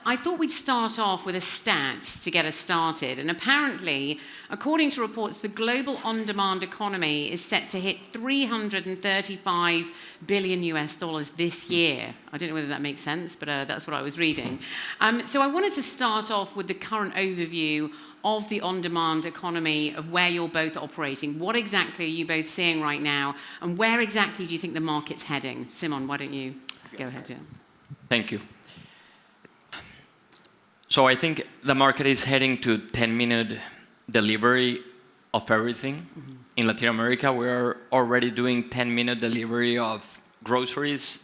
I thought we'd start off with a stat to get us started. And apparently, according to reports, the global on-demand economy is set to hit $335 billion this year. I don't know whether that makes sense, but that's what I was reading. So I wanted to start off with the current overview of the on-demand economy, of where you're both operating. What exactly are you both seeing right now, and where exactly do you think the market's heading? Simon, why don't you go ahead? Yeah. Thank you. So I think the market is heading to 10-minute delivery of everything. Mm-hmm. In Latin America, we're already doing 10-minute delivery of groceries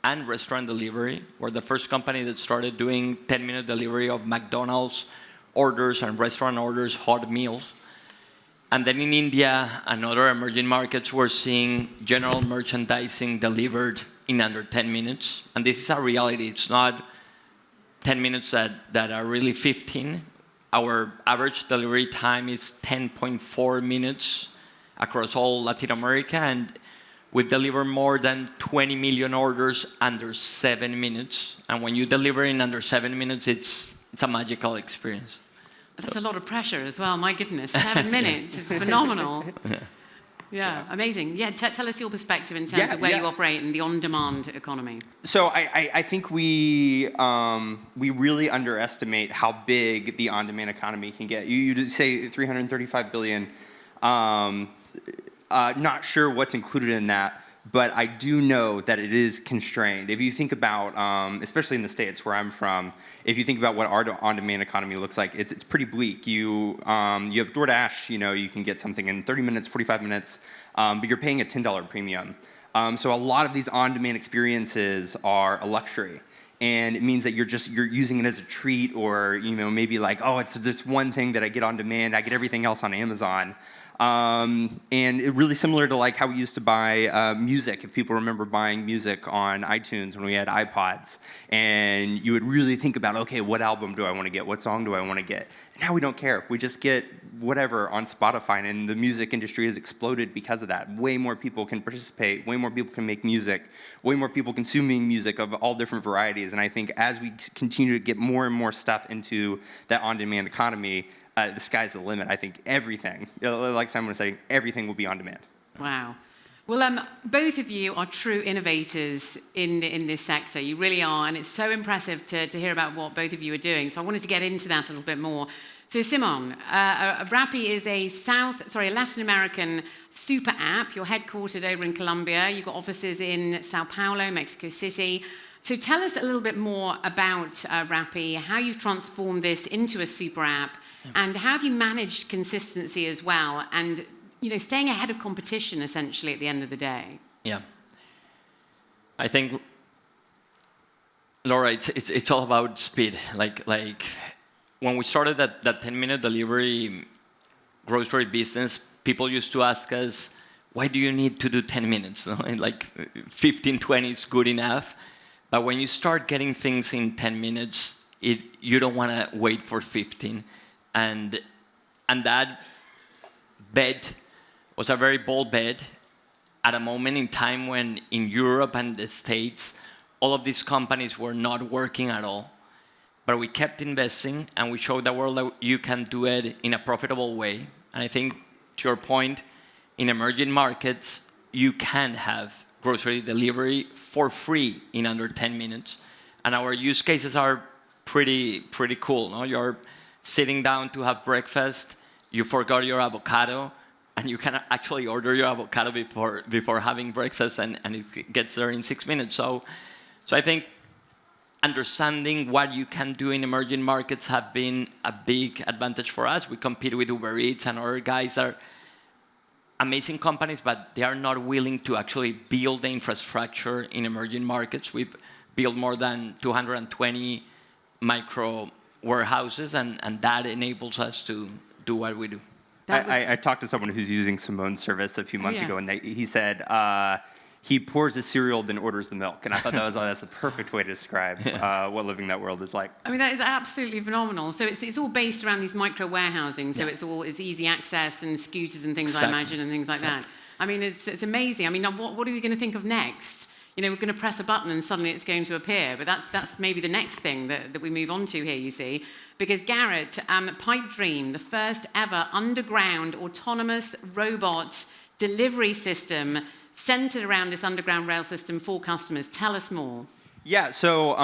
and restaurant delivery. We're the first company that started doing 10-minute delivery of McDonald's orders and restaurant orders, hot meals. And then in India and other emerging markets, we're seeing general merchandising delivered in under 10 minutes. And this is a reality. It's not 10 minutes that are really 15. Our average delivery time is 10.4 minutes across all Latin America, and we deliver more than 20 million orders under 7 minutes. And when you deliver in under 7 minutes, it's a magical experience. That's a lot of pressure as well, my goodness. 7 minutes is phenomenal. Yeah, amazing. Yeah, tell us your perspective in terms of where you operate in the on-demand economy. So I think we really underestimate how big the on-demand economy can get. You say 335 billion. Not sure what's included in that, but I do know that it is constrained. If you think about, especially in the States where I'm from, if you think about what our on-demand economy looks like, it's pretty bleak. You have DoorDash, you can get something in 30 minutes, 45 minutes, but you're paying a $10 premium. So a lot of these on-demand experiences are a luxury. And it means that you're using it as a treat, or maybe like, oh, it's just one thing that I get on demand. I get everything else on Amazon. And it really similar to like how we used to buy music. If people remember buying music on iTunes when we had iPods, and you would really think about, okay, what album do I want to get? What song do I want to get? And now we don't care. We just get whatever on Spotify, and the music industry has exploded because of that. Way more people can participate. Way more people can make music. Way more people consuming music of all different varieties. And I think as we continue to get more and more stuff into that on-demand economy, the sky's the limit. I think everything, like Simon was saying, everything will be on demand. Wow. Well, both of you are true innovators in this sector. You really are, and it's so impressive to hear about what both of you are doing. So I wanted to get into that a little bit more. So Simon, Rappi is a Latin American super app. You're headquartered over in Colombia. You've got offices in Sao Paulo, Mexico City. So tell us a little bit more about Rappi, how you've transformed this into a super app, and how have you managed consistency as well, and staying ahead of competition essentially at the end of the day? Yeah, I think, Laura, it's all about speed. Like when we started that 10-minute delivery grocery business, people used to ask us, why do you need to do 10 minutes? And like 15, 20 is good enough. But when you start getting things in 10 minutes, you don't want to wait for 15. And that bet was a very bold bet at a moment in time when in Europe and the States, all of these companies were not working at all. But we kept investing, and we showed the world that you can do it in a profitable way. And I think, to your point, in emerging markets, you can have grocery delivery for free in under 10 minutes. And our use cases are pretty cool. No? You're sitting down to have breakfast, you forgot your avocado, and you can actually order your avocado before having breakfast, and it gets there in 6 minutes. So I think understanding what you can do in emerging markets have been a big advantage for us. We compete with Uber Eats, and other guys are amazing companies, but they are not willing to actually build the infrastructure in emerging markets. We've built more than 220 micro warehouses, and that enables us to do what we do. I talked to someone who's using Simon's service a few months ago, and he said he pours his cereal, then orders the milk. And I thought that's the perfect way to describe what living that world is like. I mean, that is absolutely phenomenal. So it's all based around these micro warehousing. So it's easy access and scooters and things, I imagine, and things like that. I mean, it's amazing. I mean, what are we going to think of next? we're going to press a button and suddenly it's going to appear. But that's maybe the next thing that we move on to here, you see. Because Garrett, PipeDream, the first ever underground autonomous robot delivery system centered around this underground rail system for customers. Tell us more. Yeah, so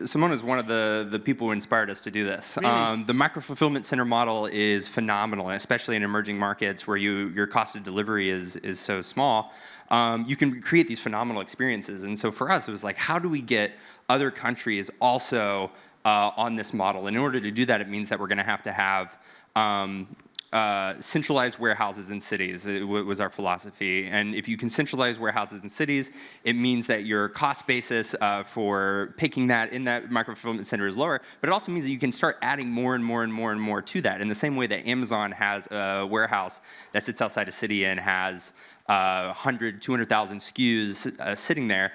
Simone is one of the people who inspired us to do this. Really? The micro-fulfillment center model is phenomenal, especially in emerging markets where your cost of delivery is so small. You can create these phenomenal experiences. And so for us, it was like, how do we get other countries also on this model? And in order to do that, it means that we're going to have centralized warehouses in cities. It was our philosophy. And if you can centralize warehouses in cities, it means that your cost basis for picking that in that micro-fulfillment center is lower, but it also means that you can start adding more and more and more and more to that. In the same way that Amazon has a warehouse that sits outside a city and has 100, 200,000 SKUs sitting there,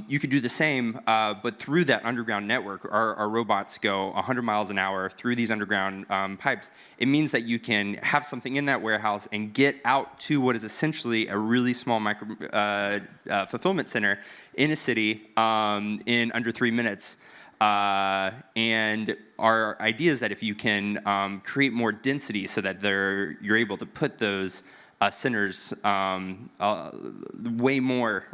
you could do the same, but through that underground network. Our robots go 100 miles an hour through these underground pipes. It means that you can have something in that warehouse and get out to what is essentially a really small fulfillment center in a city in under 3 minutes. And our idea is that if you can create more density so that you're able to put those centers way more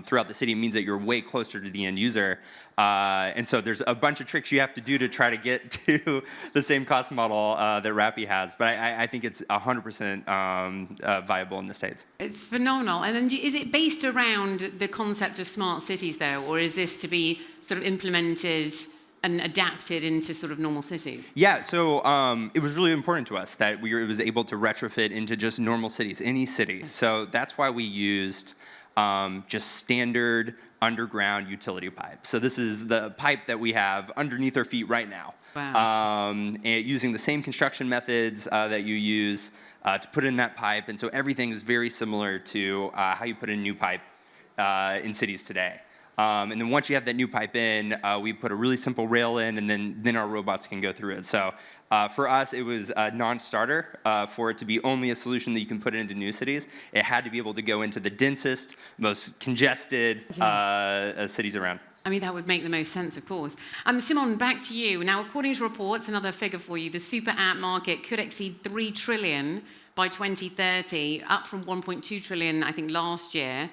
throughout the city, it means that you're way closer to the end user. And so there's a bunch of tricks you have to do to try to get to the same cost model that Rappi has. But I think it's 100% viable in the States. It's phenomenal. And then is it based around the concept of smart cities, though, or is this to be sort of implemented and adapted into sort of normal cities? Yeah, so it was really important to us that it was able to retrofit into just normal cities, any city. So that's why we used just standard underground utility pipe. So this is the pipe that we have underneath our feet right now. Wow. And using the same construction methods that you use to put in that pipe. And so everything is very similar to how you put in new pipe in cities today. And then once you have that new pipe in, we put a really simple rail in, and then our robots can go through it. So for us, it was a non-starter for it to be only a solution that you can put into new cities. It had to be able to go into the densest, most congested cities around. I mean, that would make the most sense, of course. Simon, back to you. Now, according to reports, another figure for you, the super app market could exceed 3 trillion by 2030, up from 1.2 trillion, I think, last year.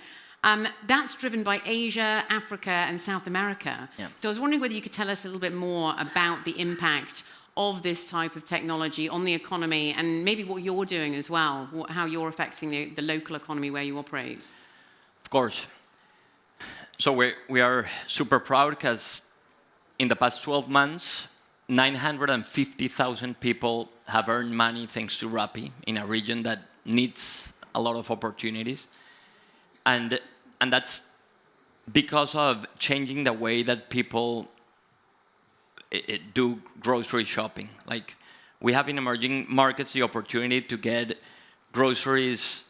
That's driven by Asia, Africa, and South America. Yeah. So I was wondering whether you could tell us a little bit more about the impact of this type of technology on the economy, and maybe what you're doing as well, how you're affecting the local economy where you operate. Of course. So we are super proud because in the past 12 months, 950,000 people have earned money thanks to Rappi in a region that needs a lot of opportunities. And that's because of changing the way that people do grocery shopping. Like, we have in emerging markets the opportunity to get groceries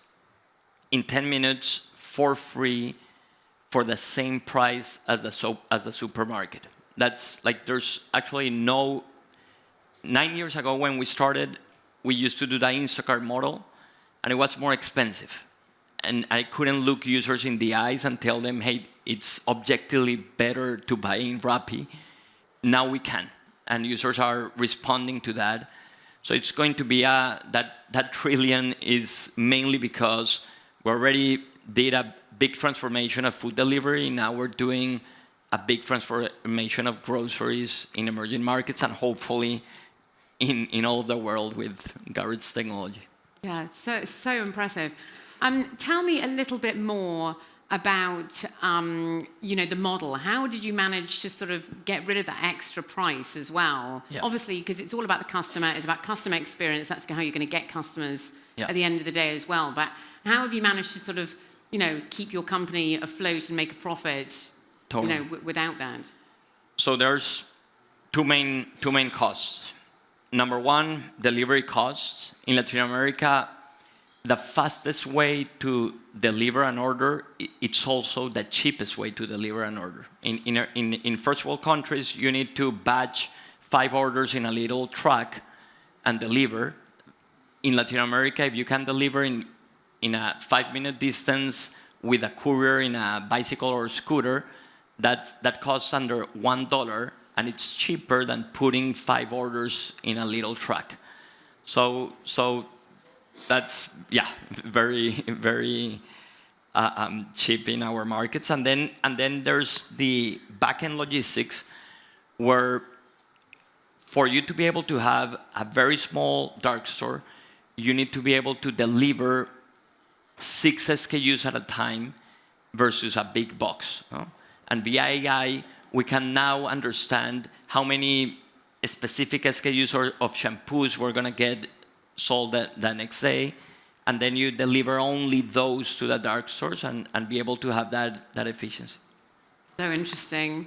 in 10 minutes for free for the same price as the supermarket. That's like, there's actually 9 years ago when we started, we used to do the Instacart model, and it was more expensive. And I couldn't look users in the eyes and tell them, hey, it's objectively better to buy in Rappi. Now we can. And users are responding to that. So it's going to be that trillion is mainly because we already did a big transformation of food delivery. Now we're doing a big transformation of groceries in emerging markets and hopefully in all of the world with Garrett's technology. Yeah, so impressive. Tell me a little bit more about, the model. How did you manage to sort of get rid of that extra price as well? Yeah. Obviously, because it's all about the customer. It's about customer experience. That's how you're going to get customers at the end of the day as well. But how have you managed to sort of, keep your company afloat and make a profit, Totally. Without that? So there's two main costs. Number one, delivery costs. In Latin America, the fastest way to deliver an order, it's also the cheapest way to deliver an order. In first world countries, you need to batch 5 orders in a little truck and deliver. In Latin America, if you can deliver in a 5-minute distance with a courier in a bicycle or scooter that costs under $1, and it's cheaper than putting 5 orders in a little truck. So that's very very cheap in our markets. And then there's the back-end logistics, where for you to be able to have a very small dark store, you need to be able to deliver 6 SKUs at a time versus a big box. No? And via AI, we can now understand how many specific SKUs of shampoos we're going to get sold the next day, and then you deliver only those to the dark stores and be able to have that efficiency. So interesting.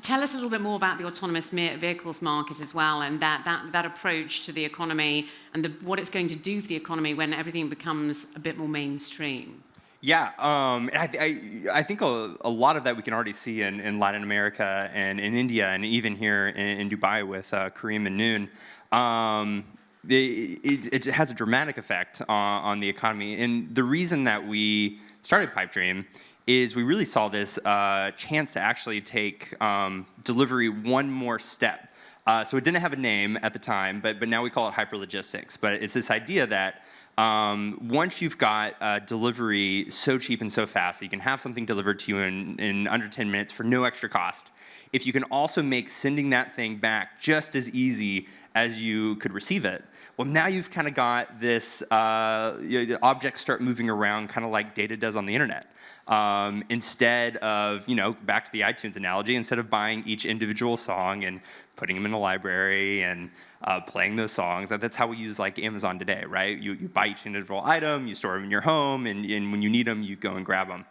Tell us a little bit more about the autonomous vehicles market as well, and that approach to the economy, and what it's going to do for the economy when everything becomes a bit more mainstream. Yeah, I think a lot of that we can already see in Latin America and in India, and even here in Dubai with Kareem and Noon. It has a dramatic effect on the economy. And the reason that we started PipeDream is we really saw this chance to actually take delivery one more step. So it didn't have a name at the time, but now we call it hyperlogistics. But it's this idea that once you've got delivery so cheap and so fast that you can have something delivered to you in under 10 minutes for no extra cost, if you can also make sending that thing back just as easy as you could receive it, well, now you've kind of got this, the objects start moving around kind of like data does on the internet. Instead of, back to the iTunes analogy, instead of buying each individual song and putting them in a library and playing those songs, that's how we use like Amazon today, right? You buy each individual item, you store them in your home, and when you need them, you go and grab them.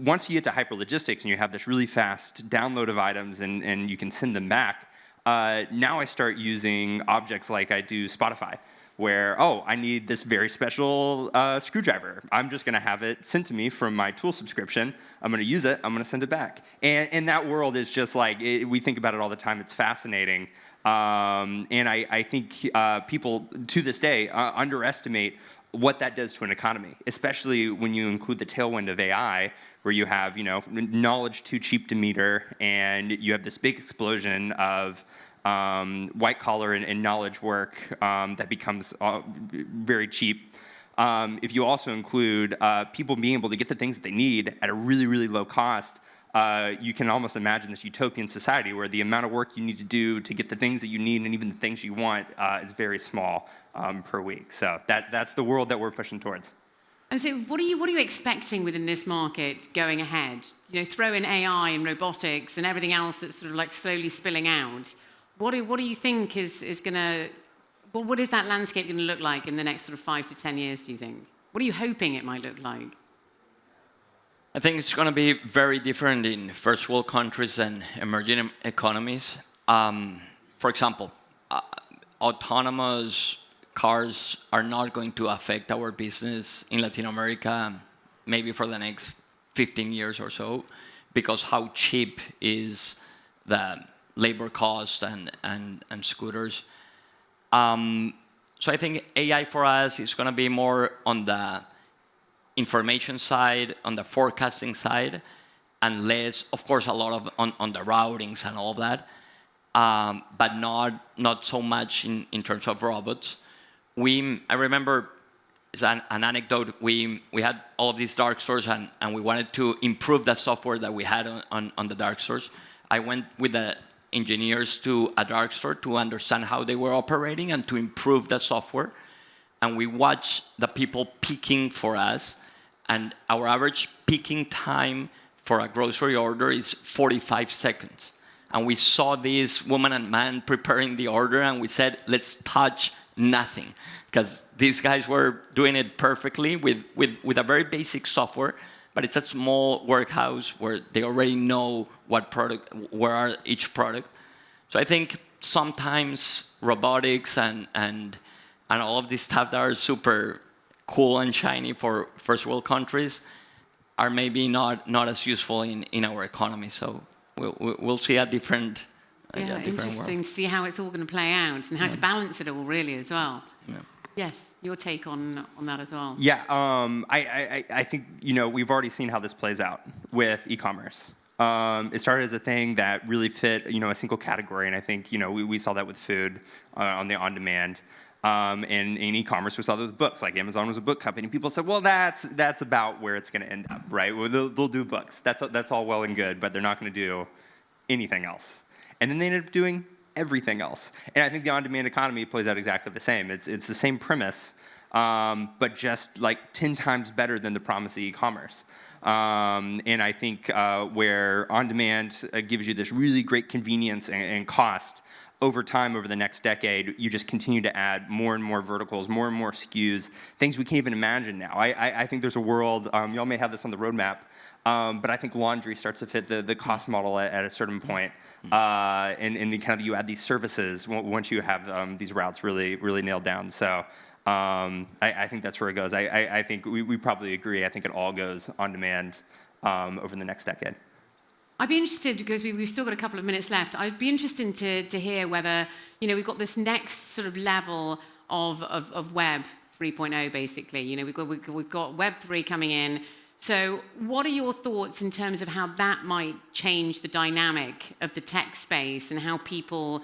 Once you get to hyperlogistics and you have this really fast download of items and you can send them back, now I start using objects like I do Spotify, where, I need this very special screwdriver. I'm just going to have it sent to me from my tool subscription. I'm going to use it. I'm going to send it back. And that world is just like, we think about it all the time. It's fascinating. And I think people, to this day, underestimate what that does to an economy, especially when you include the tailwind of AI, where you have, knowledge too cheap to meter, and you have this big explosion of white collar and knowledge work that becomes very cheap. If you also include people being able to get the things that they need at a really, really low cost, you can almost imagine this utopian society where the amount of work you need to do to get the things that you need and even the things you want is very small per week. So that's the world that we're pushing towards. And so what are you expecting within this market going ahead? Throw in AI and robotics and everything else that's sort of like slowly spilling out. What do you think is going to... what is that landscape going to look like in the next sort of 5 to 10 years, do you think? What are you hoping it might look like? I think it's going to be very different in first world countries and emerging economies. For example, autonomous cars are not going to affect our business in Latin America maybe for the next 15 years or so, because how cheap is the labor cost and scooters. So I think AI for us is going to be more on the information side, on the forecasting side, and less, of course, a lot of on the routings and all of that, but not so much in terms of robots. I remember, it's an anecdote, we had all of these dark stores and we wanted to improve the software that we had on the dark stores. I went with the engineers to a dark store to understand how they were operating and to improve the software. And we watched the people picking for us, and our average picking time for a grocery order is 45 seconds. And we saw this woman and man preparing the order, and we said, let's touch nothing, because these guys were doing it perfectly with a very basic software, but it's a small workhouse where they already know where are each product. So I think sometimes robotics and all of these stuff that are super cool and shiny for first world countries are maybe not as useful in our economy. So we'll see a different interesting world. to see how it's all going to play out and how to balance it all really as well. Yeah. Yes, your take on that as well. Yeah, I think, we've already seen how this plays out with e-commerce. It started as a thing that really fit, a single category, and I think, we saw that with food on the on-demand. And in e-commerce, we saw that with books. Like Amazon was a book company. People said, well, that's about where it's going to end up, right? Well, they'll do books. That's all well and good, but they're not going to do anything else. And then they ended up doing everything else. And I think the on-demand economy plays out exactly the same. It's the same premise, but just like 10 times better than the promise of e-commerce. And I think where on-demand gives you this really great convenience and cost, over time, over the next decade, you just continue to add more and more verticals, more and more SKUs, things we can't even imagine now. I think there's a world, y'all may have this on the roadmap, but I think laundry starts to fit the cost model at a certain point. And the kind of you add these services once you have these routes really nailed down. So I think that's where it goes. I think we probably agree. I think it all goes on demand over the next decade. I'd be interested, because we've still got a couple of minutes left, I'd be interested to hear whether, we've got this next sort of level of Web 3.0, basically. We've got Web 3 coming in. So what are your thoughts in terms of how that might change the dynamic of the tech space and how people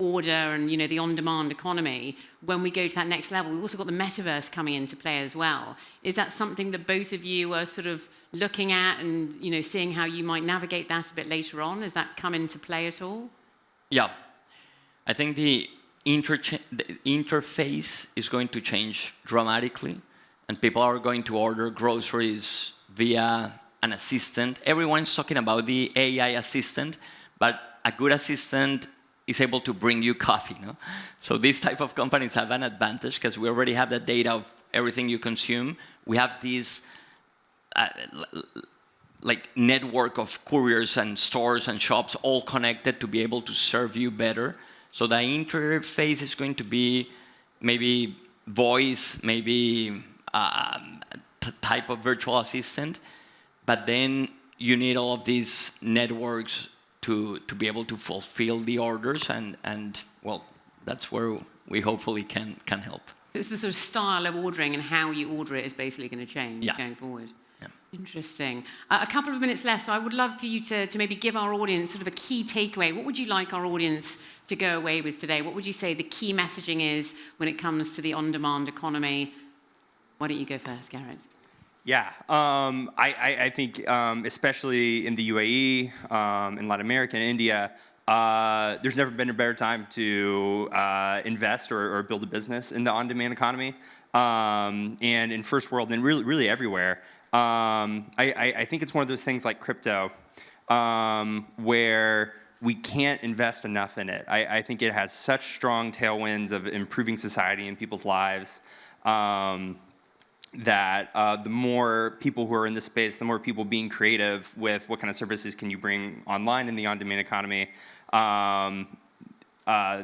order and, the on-demand economy when we go to that next level? We've also got the metaverse coming into play as well. Is that something that both of you are sort of looking at and, seeing how you might navigate that a bit later on? Has that come into play at all? Yeah. I think the interface is going to change dramatically, and people are going to order groceries via an assistant. Everyone's talking about the AI assistant, but a good assistant is able to bring you coffee, no? So these type of companies have an advantage because we already have the data of everything you consume. We have these like network of couriers and stores and shops all connected to be able to serve you better. So the interface is going to be maybe voice, maybe type of virtual assistant, but then you need all of these networks to be able to fulfill the orders, and well, that's where we hopefully can help. It's the sort of style of ordering and how you order it is basically going to change going forward. Yeah. Interesting. A couple of minutes left, so I would love for you to maybe give our audience sort of a key takeaway. What would you like our audience to go away with today? What would you say the key messaging is when it comes to the on-demand economy? Why don't you go first, Garrett? Yeah, I think especially in the UAE, in Latin America, and India, there's never been a better time to invest or build a business in the on-demand economy. And in first world, and really everywhere, I think it's one of those things like crypto, where we can't invest enough in it. I think it has such strong tailwinds of improving society and people's lives. That the more people who are in this space, the more people being creative with what kind of services can you bring online in the on-demand economy.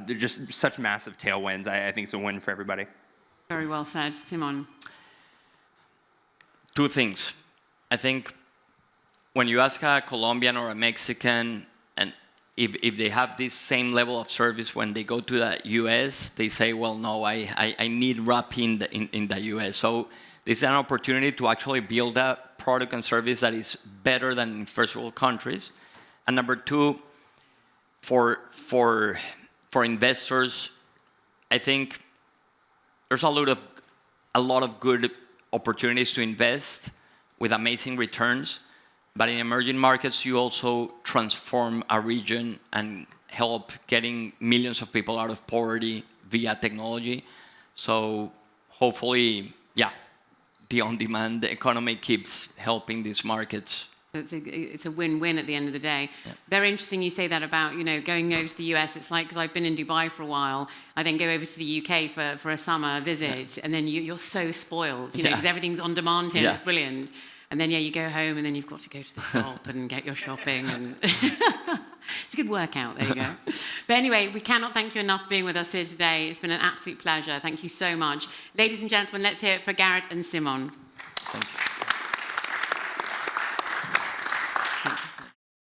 They're just such massive tailwinds. I think it's a win for everybody. Very well said. Simón? Two things. I think when you ask a Colombian or a Mexican, and if they have this same level of service when they go to the US, they say, well, no, I need Rappi in the US. So this is an opportunity to actually build a product and service that is better than in first world countries. And number two, for investors, I think there's a lot of good opportunities to invest with amazing returns. But in emerging markets, you also transform a region and help getting millions of people out of poverty via technology. So hopefully, yeah, the on-demand economy keeps helping these markets. It's a win-win at the end of the day. Yeah. Very interesting you say that about, going over to the US. It's like, because I've been in Dubai for a while, I then go over to the UK for a summer visit, and then you're so spoiled, because everything's on demand here, it's brilliant. And then, you go home, and then you've got to go to the shop and get your shopping. And it's a good workout, there you go. But anyway, we cannot thank you enough for being with us here today. It's been an absolute pleasure. Thank you so much. Ladies and gentlemen, let's hear it for Garrett and Simón.